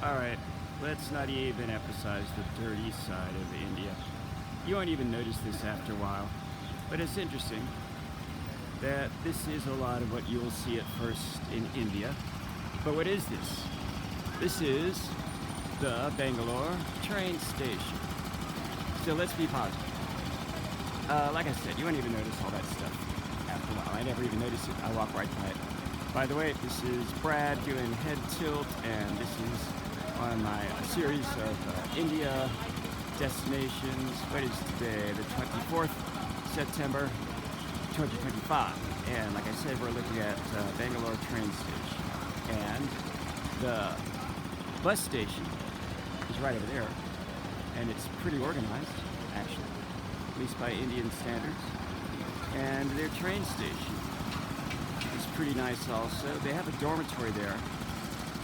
Alright, let's not even emphasize the dirty side of India. You won't even notice this after a while. But it's interesting that this is a lot of what you'll see at first in India. But what is this? This is the Bangalore train station. So let's be positive. Like I said, you won't even notice all that stuff after a while. I never even noticed it. I walk right by it. By the way, this is Brad doing Head Tilt, and this is on my series of India destinations. What is today? The 24th September 2025. And like I said, we're looking at Bangalore train station. And the bus station is right over there. And it's pretty organized, actually, at least by Indian standards. And their train station is pretty nice also. They have a dormitory there.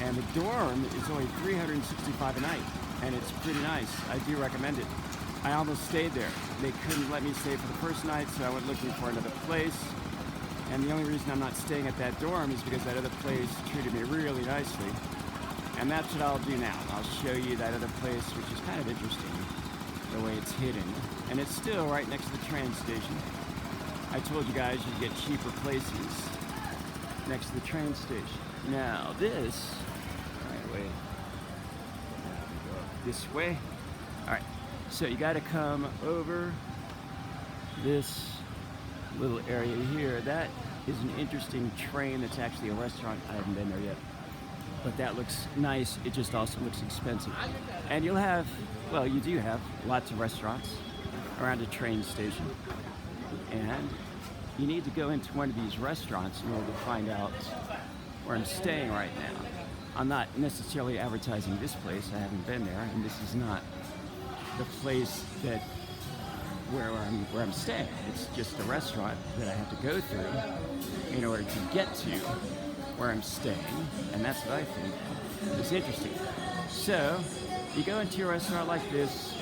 And the dorm is only $365 a night. And it's pretty nice. I do recommend it. I almost stayed there. They couldn't let me stay for the first night, so I went looking for another place. And the only reason I'm not staying at that dorm is because that other place treated me really nicely. And that's what I'll do now. I'll show you that other place, which is kind of interesting, the way it's hidden. And it's still right next to the train station. I told you guys you'd get cheaper places next to the train station. Now this, all right, wait. Now we go this way. All right, so you gotta come over this little area here. That is an interesting train that's actually a restaurant. I haven't been there yet. But that looks nice. It just also looks expensive. And you'll have, well, you do have lots of restaurants around a train station. And you need to go into one of these restaurants in order to find out where I'm staying right now. I'm not necessarily advertising this place. I haven't been there, and this is not the place that where I'm staying. It's just a restaurant that I have to go through in order to get to where I'm staying, and that's what I think is interesting. So, you go into a restaurant like this,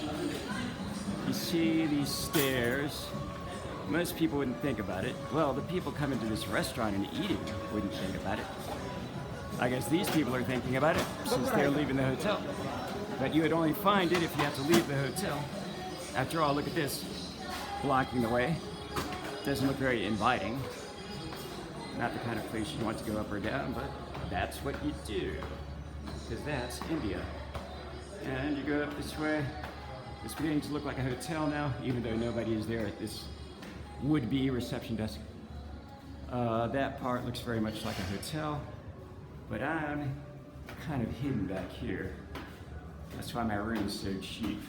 you see these stairs. Most people wouldn't think about it. Well, the people coming to this restaurant and eating wouldn't think about it. I guess these people are thinking about it since they're leaving the hotel. But you would only find it if you have to leave the hotel. After all, look at this, blocking the way. Doesn't look very inviting. Not the kind of place you want to go up or down, but that's what you do, because that's India. And you go up this way. It's beginning to look like a hotel now, even though nobody is there at this would-be reception desk. That part looks very much like a hotel, but I'm kind of hidden back here. That's why my room is so cheap.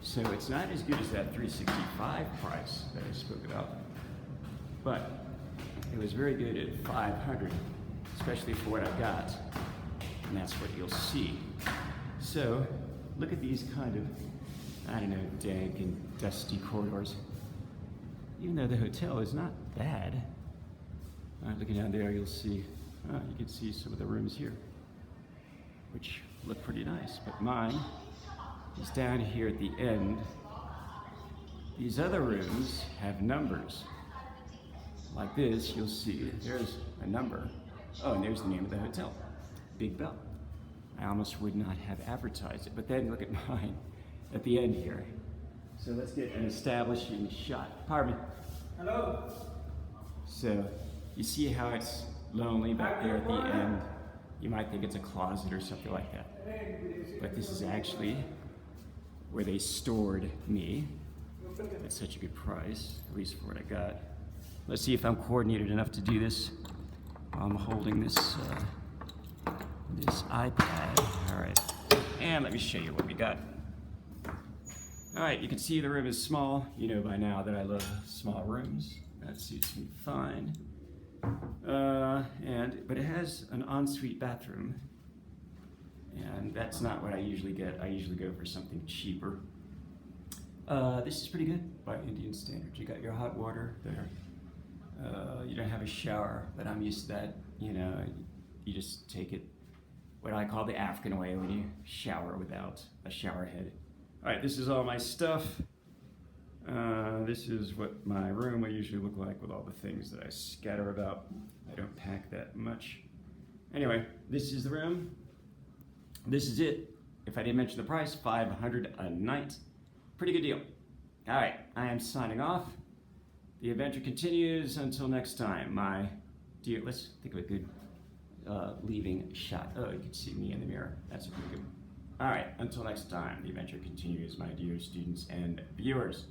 So it's not as good as that $365 price that I spoke about, but it was very good at $500, especially for what I got, and that's what you'll see. So look at these kind of, I don't know, dank and dusty corridors. Even though the hotel is not bad. All right, looking down there, you'll see, you can see some of the rooms here, which look pretty nice, but mine is down here at the end. These other rooms have numbers. Like this, you'll see, there's a number. Oh, and there's the name of the hotel, Big Bell. I almost would not have advertised it, but then look at mine at the end here. So let's get an establishing shot. Pardon me. Hello. So you see how it's lonely back there at the end? You might think it's a closet or something like that. But this is actually where they stored me at such a good price, at least for what I got. Let's see if I'm coordinated enough to do this while I'm holding this this iPad. All right, and let me show you what we got. All right, you can see the room is small. You know by now that I love small rooms. That suits me fine. But it has an ensuite bathroom, and that's not what I usually get. I usually go for something cheaper. This is pretty good by Indian standards. You got your hot water there. You don't have a shower, but I'm used to that. You know, you just take it what I call the African way when you shower without a shower head. All right, this is all my stuff. This is what my room will usually look like with all the things that I scatter about. I don't pack that much. Anyway, this is the room. This is it. If I didn't mention the price, $500 a night. Pretty good deal. All right, I am signing off. The adventure continues until next time. My dear, let's think of a good leaving shot. Oh, you can see me in the mirror. That's a pretty good one. All right, until next time, the adventure continues, my dear students and viewers.